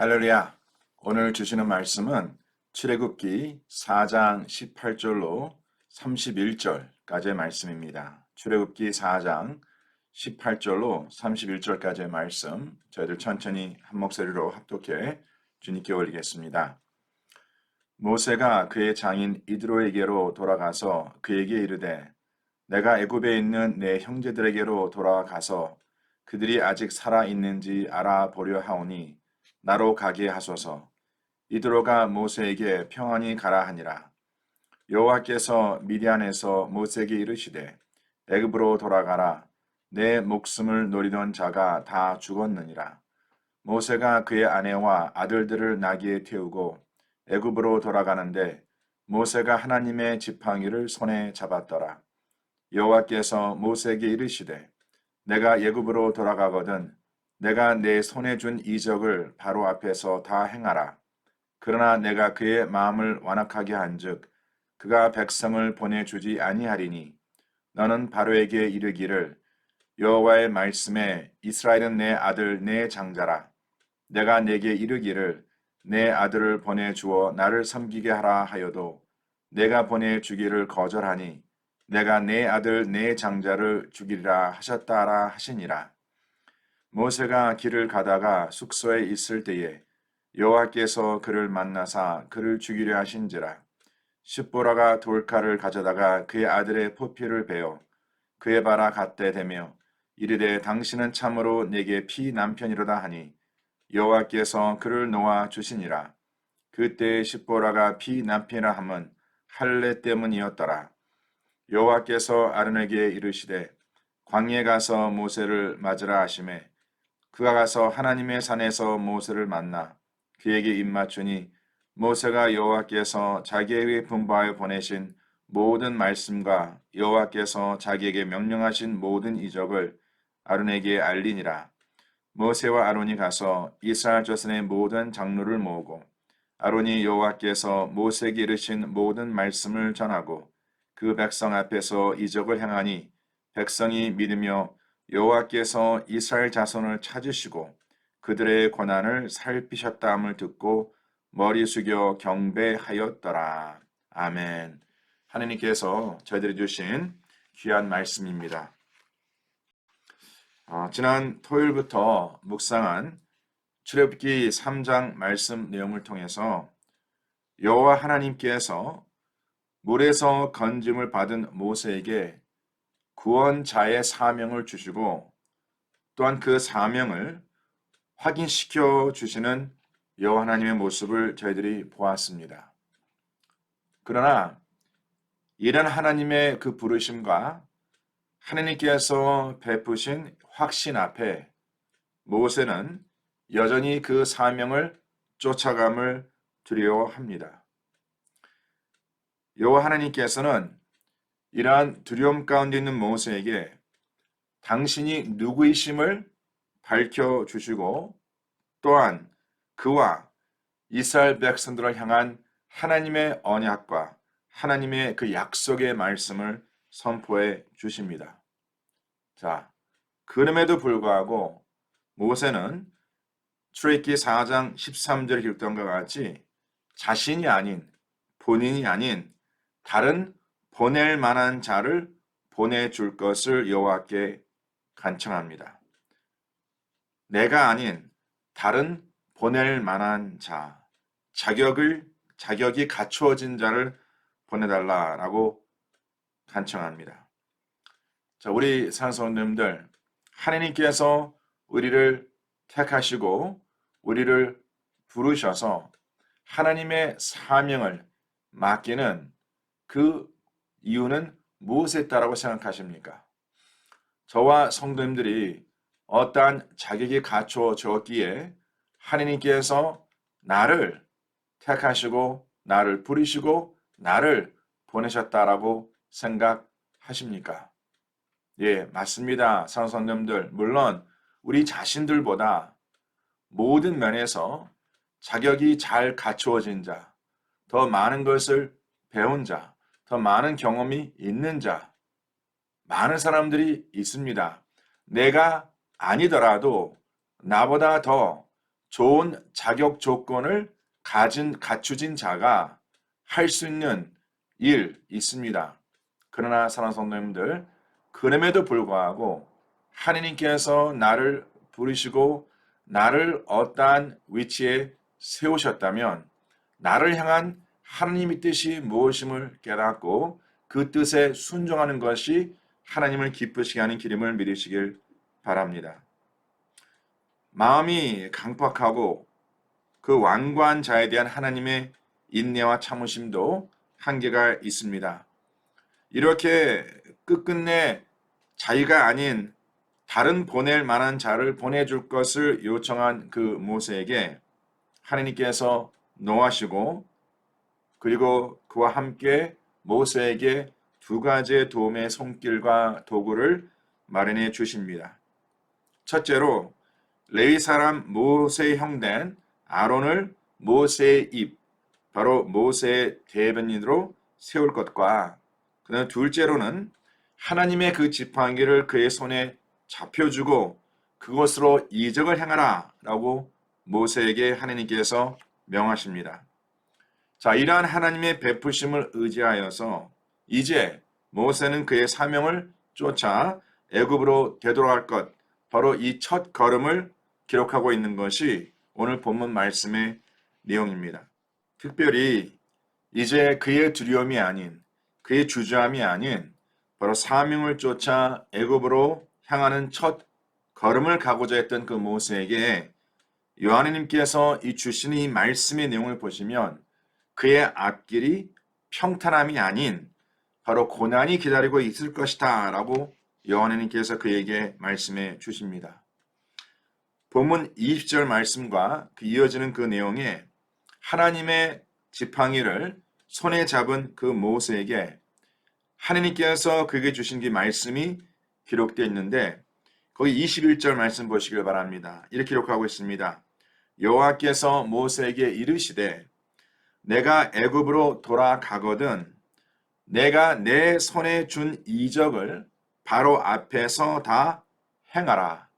할렐루야. 오늘 주시는 말씀은 출애굽기 4장 18절로 31절까지의 말씀입니다. 출애굽기 4장 18절로 31절까지의 말씀, 저희들 천천히 한 목소리로 합독해 주님께 올리겠습니다. 모세가 그의 장인 이드로에게로 돌아가서 그에게 이르되 내가 애굽에 있는 내 형제들에게로 돌아가서 그들이 아직 살아 있는지 알아보려 하오니 나로 가게 하소서. 이드로가 모세에게 평안히 가라 하니라. 여호와께서 미디안에서 모세에게 이르시되 애굽으로 돌아가라. 내 목숨을 노리던 자가 다 죽었느니라. 모세가 그의 아내와 아들들을 나귀에 태우고 애굽으로 돌아가는데 모세가 하나님의 지팡이를 손에 잡았더라. 여호와께서 모세에게 이르시되 내가 애굽으로 돌아가거든 내가 내 손에 준 이적을 바로 앞에서 다 행하라. 그러나 내가 그의 마음을 완악하게 한즉 그가 백성을 보내주지 아니하리니 너는 바로에게 이르기를 여호와의 말씀에 이스라엘은 내 아들 내 장자라. 내가 내게 이르기를 내 아들을 보내주어 나를 섬기게 하라 하여도 내가 보내주기를 거절하니 내가 내 아들 내 장자를 죽이리라 하셨다라 하시니라. 모세가 길을 가다가 숙소에 있을 때에 여호와께서 그를 만나사 그를 죽이려 하신지라. 십보라가 돌칼을 가져다가 그의 아들의 포피를 베어 그의 발아 갖대 대며 이르되 당신은 참으로 내게 피 남편이로다 하니 여호와께서 그를 놓아 주시니라. 그때 십보라가 피 남편이라 함은 할례 때문이었더라. 여호와께서 아론에게 이르시되 광야에 가서 모세를 맞으라 하시매 그가 가서 하나님의 산에서 모세를 만나 그에게 입맞추니 모세가 여호와께서 자기에게 분부하여 보내신 모든 말씀과 여호와께서 자기에게 명령하신 모든 이적을 아론에게 알리니라. 모세와 아론이 가서 이스라엘 자손의 모든 장로를 모으고 아론이 여호와께서 모세에게 이르신 모든 말씀을 전하고 그 백성 앞에서 이적을 행하니 백성이 믿으며 여호와께서 이스라엘 자손을 찾으시고 그들의 고난을 살피셨다함을 듣고 머리 숙여 경배하였더라. 아멘. 하느님께서 저희들이 주신 귀한 말씀입니다. 지난 토요일부터 묵상한 출애굽기 3장 말씀 내용을 통해서 여호와 하나님께서 물에서 건짐을 받은 모세에게 구원자의 사명을 주시고 또한 그 사명을 확인시켜 주시는 여호와 하나님의 모습을 저희들이 보았습니다. 그러나 이런 하나님의 그 부르심과 하나님께서 베푸신 확신 앞에 모세는 여전히 그 사명을 쫓아감을 두려워합니다. 여호와 하나님께서는 이러한 두려움 가운데 있는 모세에게 당신이 누구이심을 밝혀주시고 또한 그와 이스라엘 백성들을 향한 하나님의 언약과 하나님의 그 약속의 말씀을 선포해 주십니다. 자, 그럼에도 불구하고 모세는 출애굽기 4장 13절에 기록된 것과 같이 자신이 아닌 본인이 아닌 다른 보낼 만한 자를 보내줄 것을 여호와께 간청합니다. 내가 아닌 다른 보낼 만한 자, 자격이 갖추어진 자를 보내달라라고 간청합니다. 자, 우리 산성님들 하나님께서 우리를 택하시고 우리를 부르셔서 하나님의 사명을 맡기는 그 이유는 무엇이었다라고 생각하십니까? 저와 성도님들이 어떠한 자격이 갖추어졌기에 하나님께서 나를 택하시고 나를 부르시고 나를 보내셨다라고 생각하십니까? 예, 맞습니다. 성도님들, 물론 우리 자신들보다 모든 면에서 자격이 잘 갖추어진 자, 더 많은 것을 배운 자, 더 많은 경험이 있는 자, 많은 사람들이 있습니다. 내가 아니더라도 나보다 더 좋은 자격 조건을 갖추진 자가 할 수 있는 일 있습니다. 그러나 사랑하는 성도님들, 그럼에도 불구하고 하나님께서 나를 부르시고 나를 어떠한 위치에 세우셨다면 나를 향한 하나님의 뜻이 무엇임을 깨닫고 그 뜻에 순종하는 것이 하나님을 기쁘시게 하는 길임을 믿으시길 바랍니다. 마음이 강팍하고 그 완고한 자에 대한 하나님의 인내와 참으심도 한계가 있습니다. 이렇게 끝끝내 자기가 아닌 다른 보낼 만한 자를 보내줄 것을 요청한 그 모세에게 하나님께서 노하시고 그리고 그와 함께 모세에게 두 가지의 도움의 손길과 도구를 마련해 주십니다. 첫째로 레위 사람 모세의 형된 아론을 모세의 입, 바로 모세의 대변인으로 세울 것과 그다음 둘째로는 하나님의 그 지팡이를 그의 손에 잡혀주고 그것으로 이적을 행하라 라고 모세에게 하나님께서 명하십니다. 자, 이러한 하나님의 베푸심을 의지하여서 이제 모세는 그의 사명을 쫓아 애굽으로 되돌아갈 것, 바로 이 첫 걸음을 기록하고 있는 것이 오늘 본문 말씀의 내용입니다. 특별히 이제 그의 두려움이 아닌, 그의 주저함이 아닌 바로 사명을 쫓아 애굽으로 향하는 첫 걸음을 가고자 했던 그 모세에게 요한님께서 이 주시는 이 말씀의 내용을 보시면 그의 앞길이 평탄함이 아닌 바로 고난이 기다리고 있을 것이다 라고 요한님께서 그에게 말씀해 주십니다. 본문 20절 말씀과 이어지는 그 내용에 하나님의 지팡이를 손에 잡은 그 모세에게 하나님께서 그에게 주신 그 말씀이 기록되어 있는데 거기 21절 말씀 보시길 바랍니다. 이렇게 기록하고 있습니다. 여호와께서 모세에게 이르시되 내가 애굽으로 돌아가거든 내가 내 손에 준 이적을 바로 앞에서 다 행하라.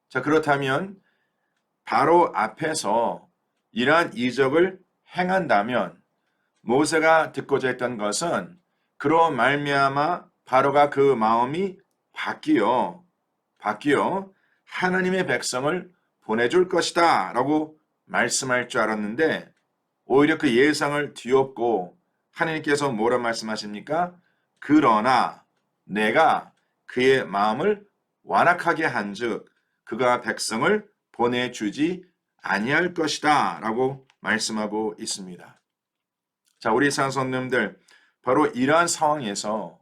자, 그렇다면 바로 앞에서 이러한 이적을 행한다면 모세가 듣고자 했던 것은 그로 말미암아 바로가 그 마음이 바뀌어 하나님의 백성을 보내줄 것이다 라고 말씀할 줄 알았는데 오히려 그 예상을 뒤엎고 하나님께서 뭐라 말씀하십니까? 그러나 내가 그의 마음을 완악하게 한즉 그가 백성을 보내주지 아니할 것이다 라고 말씀하고 있습니다. 자, 우리 산성님들 바로 이러한 상황에서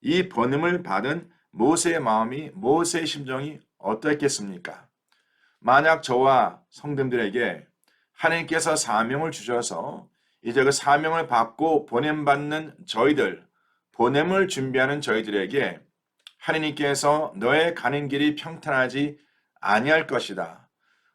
이 번임을 받은 모세의 마음이 모세의 심정이 어떻겠습니까? 만약 저와 성도들에게 하나님께서 사명을 주셔서 이제 그 사명을 받고 보냄받는 저희들, 보냄을 준비하는 저희들에게 하나님께서 너의 가는 길이 평탄하지 아니할 것이다.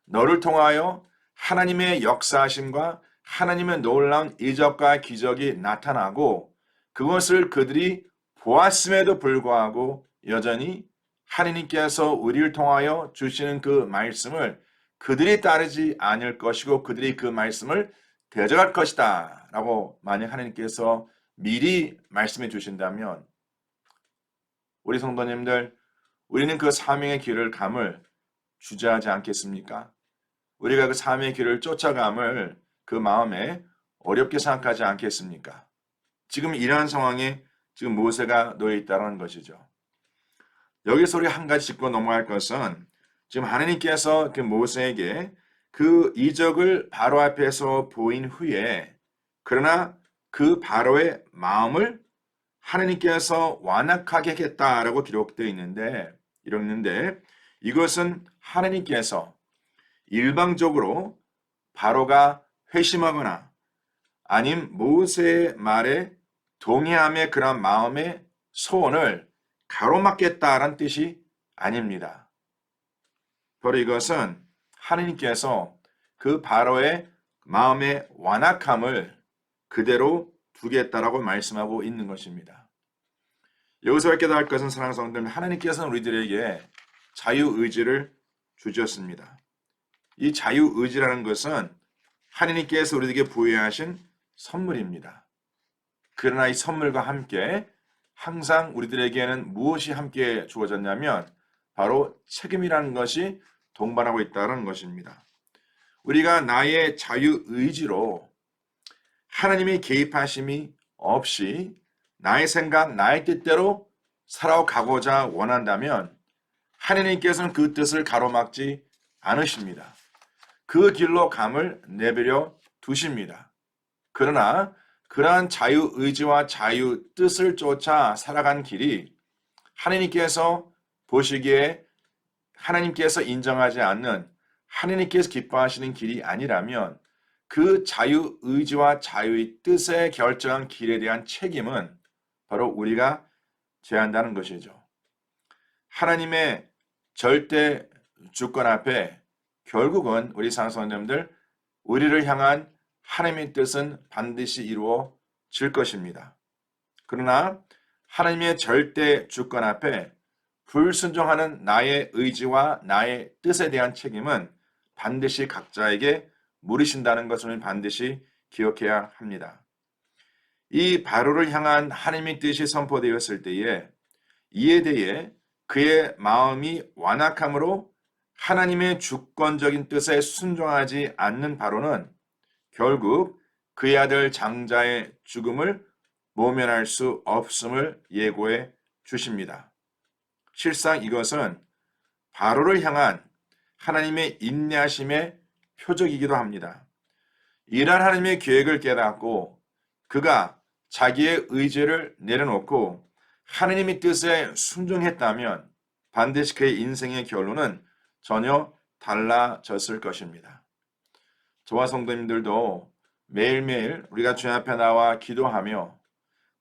너를 통하여 하나님의 역사하심과 하나님의 놀라운 이적과 기적이 나타나고 그것을 그들이 보았음에도 불구하고 여전히 하나님께서 우리를 통하여 주시는 그 말씀을 그들이 따르지 않을 것이고 그들이 그 말씀을 대적할 것이다 라고 만약 하나님께서 미리 말씀해 주신다면 우리 성도님들 우리는 그 사명의 길을 감을 주저하지 않겠습니까? 우리가 그 사명의 길을 쫓아감을 그 마음에 어렵게 생각하지 않겠습니까? 지금 이러한 상황에 지금 모세가 놓여 있다는 것이죠. 여기서 우리 한 가지 짚고 넘어갈 것은 지금 하나님께서 그 모세에게 그 이적을 바로 앞에서 보인 후에 그러나 그 바로의 마음을 하나님께서 완악하게 하겠다라고 기록되어 있는데 이것은 하나님께서 일방적으로 바로가 회심하거나 아님 모세의 말에 동의함의 그런 마음의 소원을 가로막겠다라는 뜻이 아닙니다. 바로 이것은 하나님께서 그 바로의 마음의 완악함을 그대로 두겠다라고 말씀하고 있는 것입니다. 여기서 깨달을 것은 사랑하는 성도들 하나님께서는 우리들에게 자유의지를 주셨습니다. 이 자유의지라는 것은 하나님께서 우리에게 부여하신 선물입니다. 그러나 이 선물과 함께 항상 우리들에게는 무엇이 함께 주어졌냐면 바로 책임이라는 것이 동반하고 있다는 것입니다. 우리가 나의 자유의지로 하나님의 개입하심이 없이 나의 생각, 나의 뜻대로 살아가고자 원한다면 하나님께서는 그 뜻을 가로막지 않으십니다. 그 길로 감을 내버려 두십니다. 그러나 그러한 자유의지와 자유 뜻을 쫓아 살아간 길이 하나님께서 보시기에 하나님께서 인정하지 않는 하나님께서 기뻐하시는 길이 아니라면 그 자유의지와 자유의 뜻에 결정한 길에 대한 책임은 바로 우리가 져야 한다는 것이죠. 하나님의 절대 주권 앞에 결국은 우리 상소년들 우리를 향한 하나님의 뜻은 반드시 이루어질 것입니다. 그러나 하나님의 절대 주권 앞에 불순종하는 나의 의지와 나의 뜻에 대한 책임은 반드시 각자에게 물으신다는 것을 반드시 기억해야 합니다. 이 바로를 향한 하나님의 뜻이 선포되었을 때에 이에 대해 그의 마음이 완악함으로 하나님의 주권적인 뜻에 순종하지 않는 바로는 결국 그의 아들 장자의 죽음을 모면할 수 없음을 예고해 주십니다. 실상 이것은 바로를 향한 하나님의 인내하심의 표적이기도 합니다. 이러한 하나님의 계획을 깨닫고 그가 자기의 의지를 내려놓고 하나님의 뜻에 순종했다면 반드시 그의 인생의 결론은 전혀 달라졌을 것입니다. 저와 성도님들도 매일매일 우리가 주님 앞에 나와 기도하며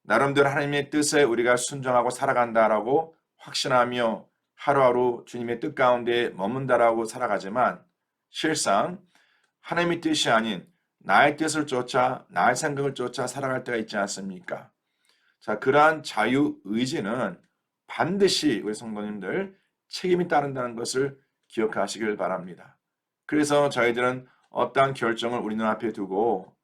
나름대로 하나님의 뜻에 우리가 순종하고 살아간다라고 확신하며 하루하루 주님의 뜻 가운데 머문다라고 살아가지만 실상 하나님의 뜻이 아닌 나의 뜻을 쫓아 나의 생각을 쫓아 살아갈 때가 있지 않습니까? 자, 그러한 자유의지는 반드시 우리 성도님들 책임이 따른다는 것을 기억하시길 바랍니다. 그래서 저희들은 어떠한 결정을 우리 눈앞에 두고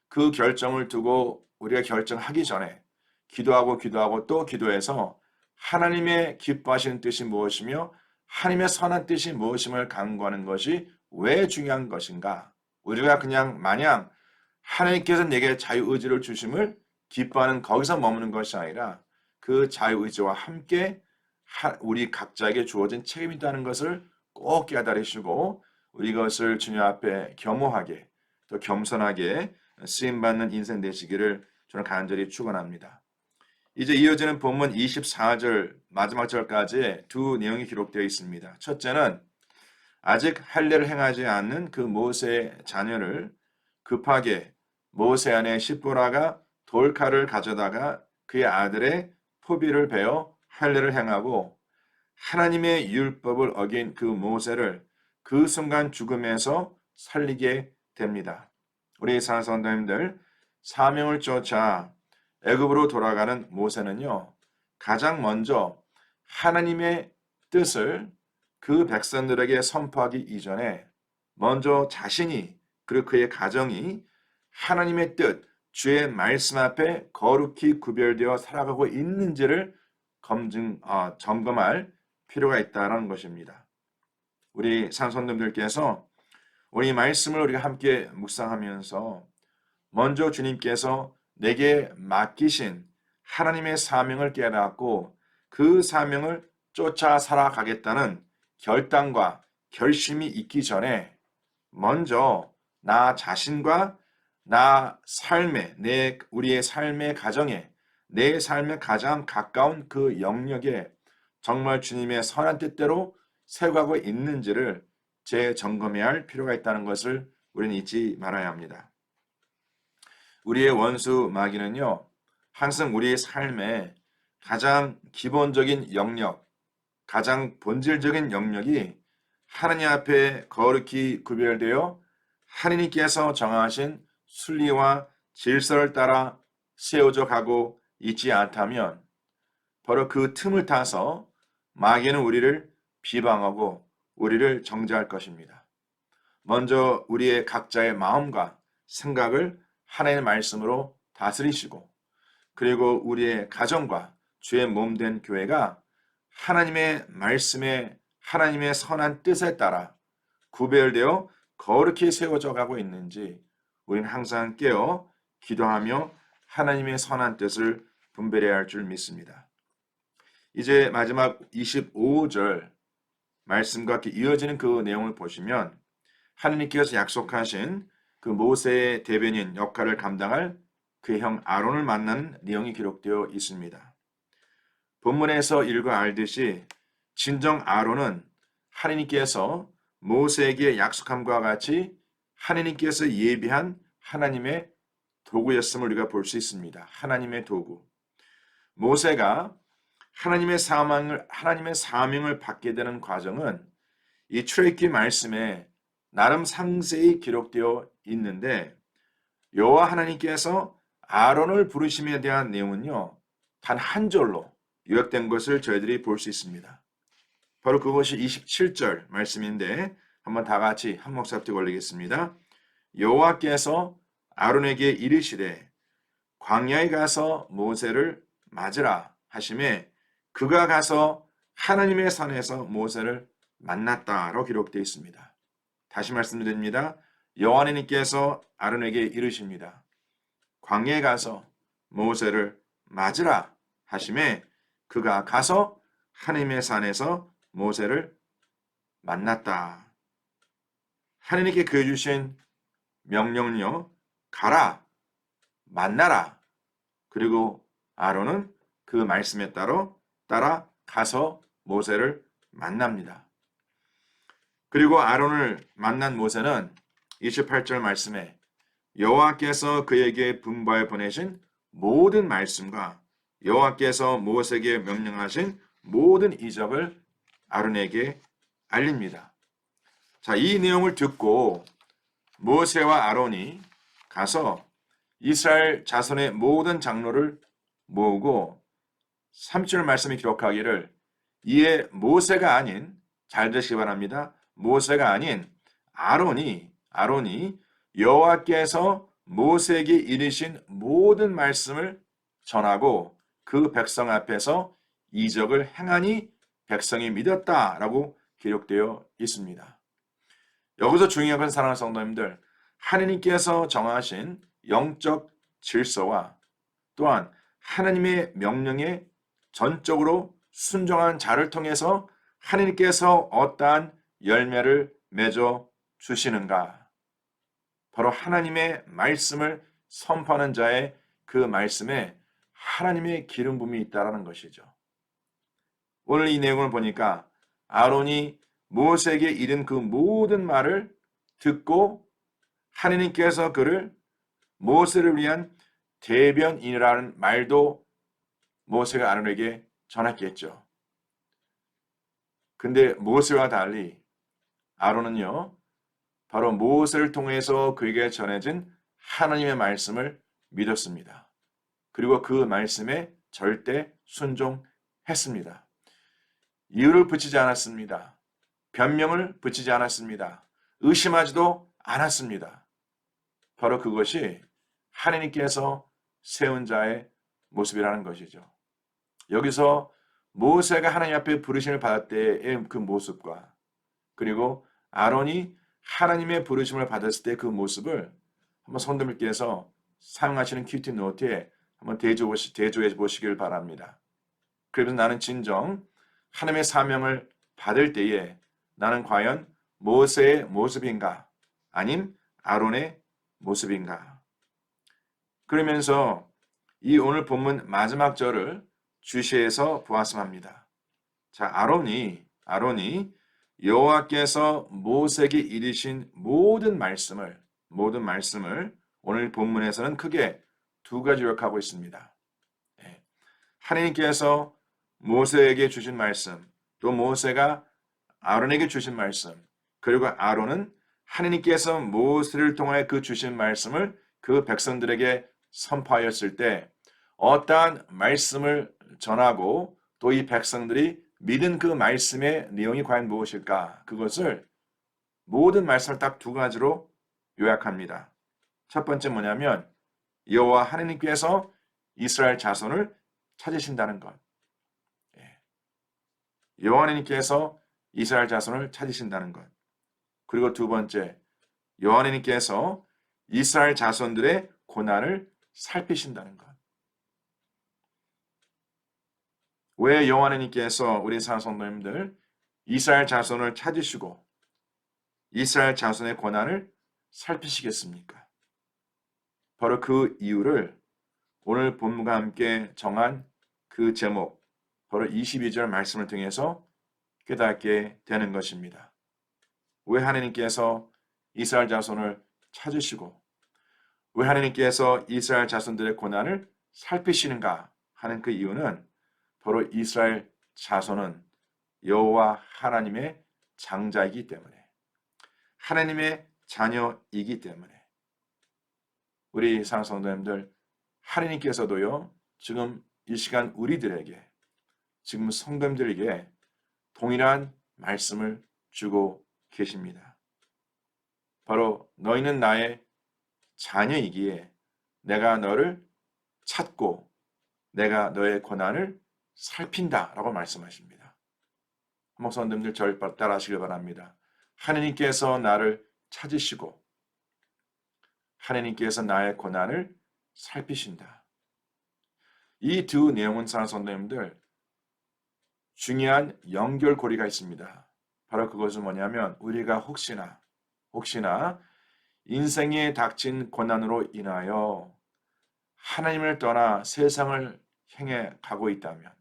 그 결정을 두고 우리가 결정하기 전에 기도하고 또 기도해서 하나님의 기뻐하시는 뜻이 무엇이며 하나님의 선한 뜻이 무엇임을 간구하는 것이 왜 중요한 것인가? 우리가 그냥 마냥 하나님께서 내게 자유의지를 주심을 기뻐하는 거기서 머무는 것이 아니라 그 자유의지와 함께 우리 각자에게 주어진 책임이 있다는 것을 꼭 깨달으시고 우리 이것을 주님 앞에 겸허하게 또 겸손하게 쓰임받는 인생 되시기를 저는 간절히 축원합니다. 이제 이어지는 본문 24절 마지막 절까지 두 내용이 기록되어 있습니다. 첫째는 아직 할례를 행하지 않는 그 모세의 자녀를 급하게 모세 아내 시보라가 돌칼을 가져다가 그의 아들의 포비를 베어 할례를 행하고 하나님의 율법을 어긴 그 모세를 그 순간 죽음에서 살리게 됩니다. 우리 사랑하는 성도님들, 사명을 쫓아 애굽으로 돌아가는 모세는요, 가장 먼저 하나님의 뜻을 그 백성들에게 선포하기 이전에 먼저 자신이 그리고 그의 가정이 하나님의 뜻, 주의 말씀 앞에 거룩히 구별되어 살아가고 있는지를 점검할 필요가 있다는 것입니다. 우리 산손님들께서 우리 말씀을 우리가 함께 묵상하면서 먼저 주님께서 내게 맡기신 하나님의 사명을 깨닫고 그 사명을 쫓아 살아가겠다는 결단과 결심이 있기 전에 먼저 나 자신과 나 삶에 우리의 삶의 가정에 내 삶에 가장 가까운 그 영역에 정말 주님의 선한 뜻대로 세워가고 있는지를 재점검해야 할 필요가 있다는 것을 우리는 잊지 말아야 합니다. 우리의 원수 마귀는요, 항상 우리의 삶에 가장 기본적인 영역, 가장 본질적인 영역이 하나님 앞에 거룩히 구별되어 하나님께서 정하신 순리와 질서를 따라 세워져 가고 있지 않다면 바로 그 틈을 타서 마귀는 우리를 비방하고 우리를 정죄할 것입니다. 먼저 우리의 각자의 마음과 생각을 하나님의 말씀으로 다스리시고, 그리고 우리의 가정과 주의 몸된 교회가 하나님의 말씀에 하나님의 선한 뜻에 따라 구별되어 거룩히 세워져 가고 있는지 우리는 항상 깨어 기도하며 하나님의 선한 뜻을 분별해야 할 줄 믿습니다. 이제 마지막 25절 말씀과 이어지는 그 내용을 보시면 하나님께서 약속하신 그 모세의 대변인 역할을 감당할 그의 형 아론을 만나는 내용이 기록되어 있습니다. 본문에서 읽어 알듯이 진정 아론은 하나님께서 모세에게 약속함과 같이 하나님께서 예비한 하나님의 도구였음을 우리가 볼 수 있습니다. 하나님의 도구. 모세가 하나님의 사명을 받게 되는 과정은 이 출애굽기 말씀에 나름 상세히 기록되어 있는데, 여호와 하나님께서 아론을 부르심에 대한 내용은요, 단 한 절로 요약된 것을 저희들이 볼 수 있습니다. 바로 그것이 27절 말씀인데, 한번 다 같이 한 목소리 올리겠습니다. 여호와께서 아론에게 이르시되 광야에 가서 모세를 맞으라 하심에 그가 가서 하나님의 산에서 모세를 만났다로 기록되어 있습니다. 다시 말씀드립니다. 여호와 하나님께서 아론에게 이르십니다. 광야에 가서 모세를 맞으라 하심에 그가 가서 하나님의 산에서 모세를 만났다. 하나님께 그해 주신 명령은요, 가라, 만나라. 그리고 아론은 그 말씀에 따라 가서 모세를 만납니다. 그리고 아론을 만난 모세는 28절 말씀에 여호와께서 그에게 분부하여 보내신 모든 말씀과 여호와께서 모세에게 명령하신 모든 이적을 아론에게 알립니다. 자, 이 내용을 듣고 모세와 아론이 가서 이스라엘 자손의 모든 장로를 모으고 3절 말씀이 기록하기를 이에 모세가 아닌, 잘 들으시기 바랍니다. 모세가 아닌 아론이 여호와께서 모세에게 이르신 모든 말씀을 전하고 그 백성 앞에서 이적을 행하니 백성이 믿었다라고 기록되어 있습니다. 여기서 중요한 건 사랑하는 성도님들, 하나님께서 정하신 영적 질서와 또한 하나님의 명령에 전적으로 순종한 자를 통해서 하나님께서 어떠한 열매를 맺어 주시는가? 바로 하나님의 말씀을 선포하는 자의 그 말씀에 하나님의 기름 부음이 있다라는 것이죠. 오늘 이 내용을 보니까 아론이 모세에게 이른 그 모든 말을 듣고 하나님께서 그를 모세를 위한 대변인이라는 말도 모세가 아론에게 전했겠죠. 근데 모세와 달리 아론은요, 바로 모세를 통해서 그에게 전해진 하나님의 말씀을 믿었습니다. 그리고 그 말씀에 절대 순종했습니다. 이유를 붙이지 않았습니다. 변명을 붙이지 않았습니다. 의심하지도 않았습니다. 바로 그것이 하나님께서 세운 자의 모습이라는 것이죠. 여기서 모세가 하나님 앞에 부르심을 받을 때의 그 모습과 그리고 아론이 하나님의 부르심을 받았을 때 그 모습을 한번 성도님께서 사용하시는 큐티 노트에 한번 대조해 보시길 바랍니다. 그래서 나는 진정 하나님의 사명을 받을 때에 나는 과연 모세의 모습인가 아님 아론의 모습인가. 그러면서 이 오늘 본문 마지막 절을 주시해서 보았으면 합니다. 자, 아론이 여호와께서 모세에게 이르신 모든 말씀을 오늘 본문에서는 크게 두 가지 요약하고 있습니다. 하나님께서 모세에게 주신 말씀, 또 모세가 아론에게 주신 말씀, 그리고 아론은 하나님께서 모세를 통하여 그 주신 말씀을 그 백성들에게 선포하였을 때 어떠한 말씀을 전하고 또 이 백성들이 믿은 그 말씀의 내용이 과연 무엇일까? 그것을 모든 말씀을 딱 두 가지로 요약합니다. 첫 번째 뭐냐면 여호와 하나님께서 이스라엘 자손을 찾으신다는 것. 예. 여호와 하나님께서 이스라엘 자손을 찾으신다는 것. 그리고 두 번째, 여호와 하나님께서 이스라엘 자손들의 고난을 살피신다는 것. 왜 여호와 하나님께서 우리 사랑하는 성도님들 이스라엘 자손을 찾으시고 이스라엘 자손의 고난을 살피시겠습니까? 바로 그 이유를 오늘 본문과 함께 정한 그 제목, 바로 22절 말씀을 통해서 깨닫게 되는 것입니다. 왜 하나님께서 이스라엘 자손을 찾으시고 왜 하나님께서 이스라엘 자손들의 고난을 살피시는가 하는 그 이유는 바로 이스라엘 자손은 여호와 하나님의 장자이기 때문에 하나님의 자녀이기 때문에 우리 사랑하는 성도님들 하나님께서도요 지금 이 시간 우리들에게 지금 성도님들에게 동일한 말씀을 주고 계십니다. 바로 너희는 나의 자녀이기에 내가 너를 찾고 내가 너의 고난을 살핀다라고 말씀하십니다. 한국 성도님들 저를 따라하시길 바랍니다. 하나님께서 나를 찾으시고 하나님께서 나의 고난을 살피신다. 이 두 내용은 사랑하는 성도님들 중요한 연결고리가 있습니다. 바로 그것은 뭐냐면 우리가 혹시나 인생에 닥친 고난으로 인하여 하나님을 떠나 세상을 향해 가고 있다면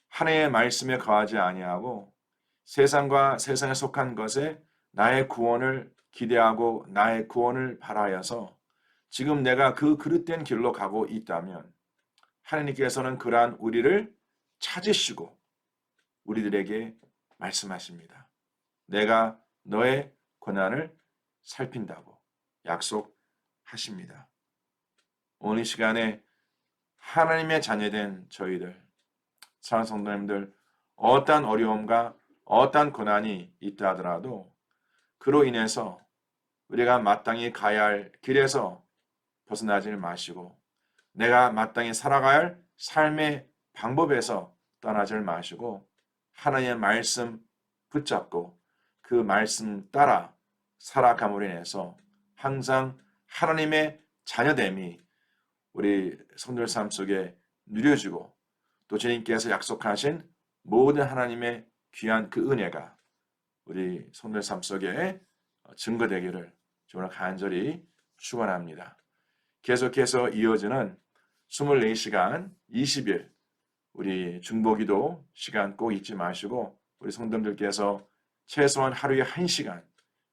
하나님의 말씀에 거하지 아니하고 세상과 세상에 속한 것에 나의 구원을 기대하고 나의 구원을 바라여서 지금 내가 그 그릇된 길로 가고 있다면 하나님께서는 그러한 우리를 찾으시고 우리들에게 말씀하십니다. 내가 너의 고난을 살핀다고 약속하십니다. 오늘 이 시간에 하나님의 자녀된 저희들, 사랑하는 성도님들 어떠한 어려움과 어떠한 고난이 있다 하더라도 그로 인해서 우리가 마땅히 가야 할 길에서 벗어나지 마시고 내가 마땅히 살아가야 할 삶의 방법에서 떠나지 마시고 하나님의 말씀 붙잡고 그 말씀 따라 살아감으로 인해서 항상 하나님의 자녀됨이 우리 성도들 삶 속에 누려지고 또 주님께서 약속하신 모든 하나님의 귀한 그 은혜가 우리 성도들 삶 속에 증거되기를 저는 간절히 축원합니다. 계속해서 이어지는 24시간 20일 우리 중보기도 시간 꼭 잊지 마시고 우리 성도님들께서 최소한 하루에 1시간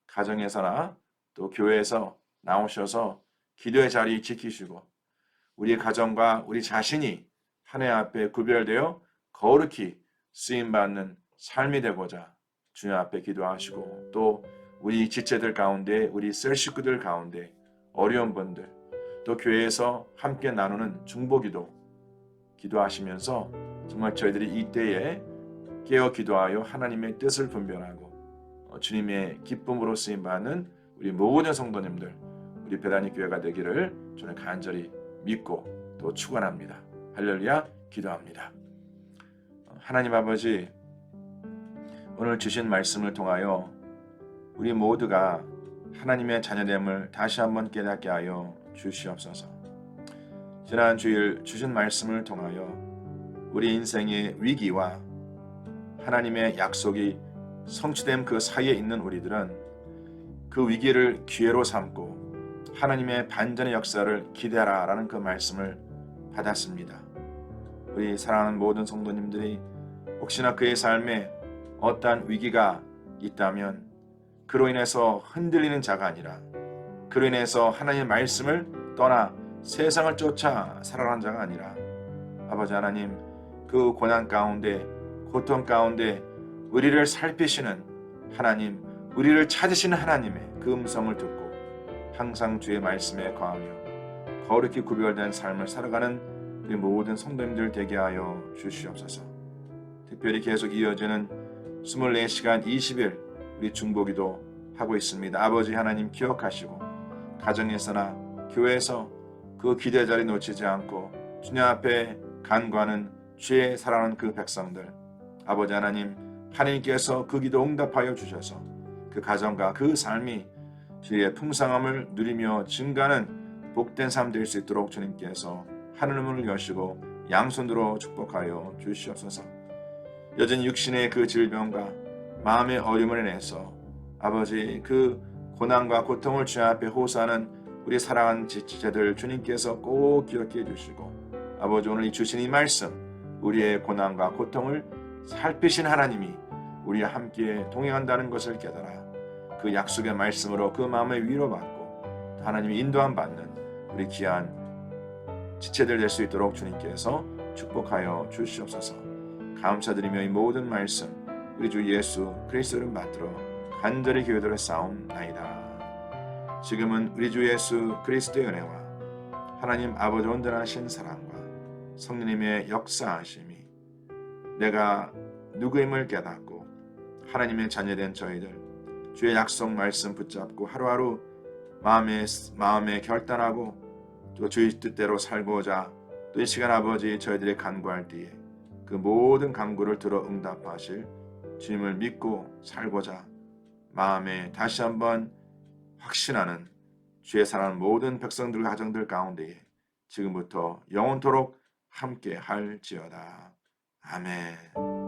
가정에서나 또 교회에서 나오셔서 기도의 자리 지키시고 우리 가정과 우리 자신이 하나님 앞에 구별되어 거룩히 쓰임받는 삶이 되고자 주님 앞에 기도하시고 또 우리 지체들 가운데 우리 셀 식구들 가운데 어려운 분들 또 교회에서 함께 나누는 중보기도 기도하시면서 정말 저희들이 이때에 깨어 기도하여 하나님의 뜻을 분별하고 주님의 기쁨으로 쓰임받는 우리 모든 성도님들 우리 베다니 교회가 되기를 저는 간절히 믿고 또 축원합니다. 할렐루야 기도합니다. 하나님 아버지 오늘 주신 말씀을 통하여 우리 모두가 하나님의 자녀됨을 다시 한번 깨닫게 하여 주시옵소서. 지난 주일 주신 말씀을 통하여 우리 인생의 위기와 하나님의 약속이 성취된 그 사이에 있는 우리들은 그 위기를 기회로 삼고 하나님의 반전의 역사를 기대하라라는 그 말씀을 받았습니다. 우리 사랑하는 모든 성도님들이 혹시나 그의 삶에 어떠한 위기가 있다면 그로 인해서 흔들리는 자가 아니라 그로 인해서 하나님의 말씀을 떠나 세상을 쫓아 살아가는 자가 아니라 아버지 하나님 그 고난 가운데 고통 가운데 우리를 살피시는 하나님 우리를 찾으시는 하나님의 그 음성을 듣고 항상 주의 말씀에 거하며 거룩히 구별된 삶을 살아가는 우리 모든 성도님들 되게 하여 주시옵소서. 특별히 계속 이어지는 24시간 20일 우리 중보기도 하고 있습니다. 아버지 하나님 기억하시고 가정에서나 교회에서 그 기대 자리 놓치지 않고 주님 앞에 간구하는 주의 사랑하는 그 백성들, 아버지 하나님, 하나님께서 그 기도 응답하여 주셔서 그 가정과 그 삶이 주의 풍성함을 누리며 증가하는 복된 삶 될 수 있도록 주님께서 하늘의 문을 여시고 양손으로 축복하여 주시옵소서. 여전히 육신의 그 질병과 마음의 어려움을 인해서 아버지 그 고난과 고통을 주 앞에 호소하는 우리 사랑하는 지체들 주님께서 꼭 기억해 주시고, 아버지 오늘 주신 이 말씀, 우리의 고난과 고통을 살피신 하나님이 우리와 함께 동행한다는 것을 깨달아 그 약속의 말씀으로 그 마음에 위로받고 하나님의 인도함 받는 우리 귀한 지체들 될 수 있도록 주님께서 축복하여 주시옵소서. 감사드리며 이 모든 말씀 우리 주 예수 그리스도를 받들어 간절히 기도를 쌓옵나이다. 지금은 우리 주 예수 그리스도의 은혜와 하나님 아버지 온전하신 사랑과 성령님의 역사하심이 내가 누구임을 깨닫고 하나님의 자녀된 저희들 주의 약속 말씀 붙잡고 하루하루 마음에 결단하고 또 주의 뜻대로 살고자 또 이 시간 아버지 저희들이 간구할 때에 그 모든 간구를 들어 응답하실 주님을 믿고 살고자 마음에 다시 한번 확신하는 주의 사랑하는 모든 백성들 가정들 가운데에 지금부터 영원토록 함께 할지어다. 아멘.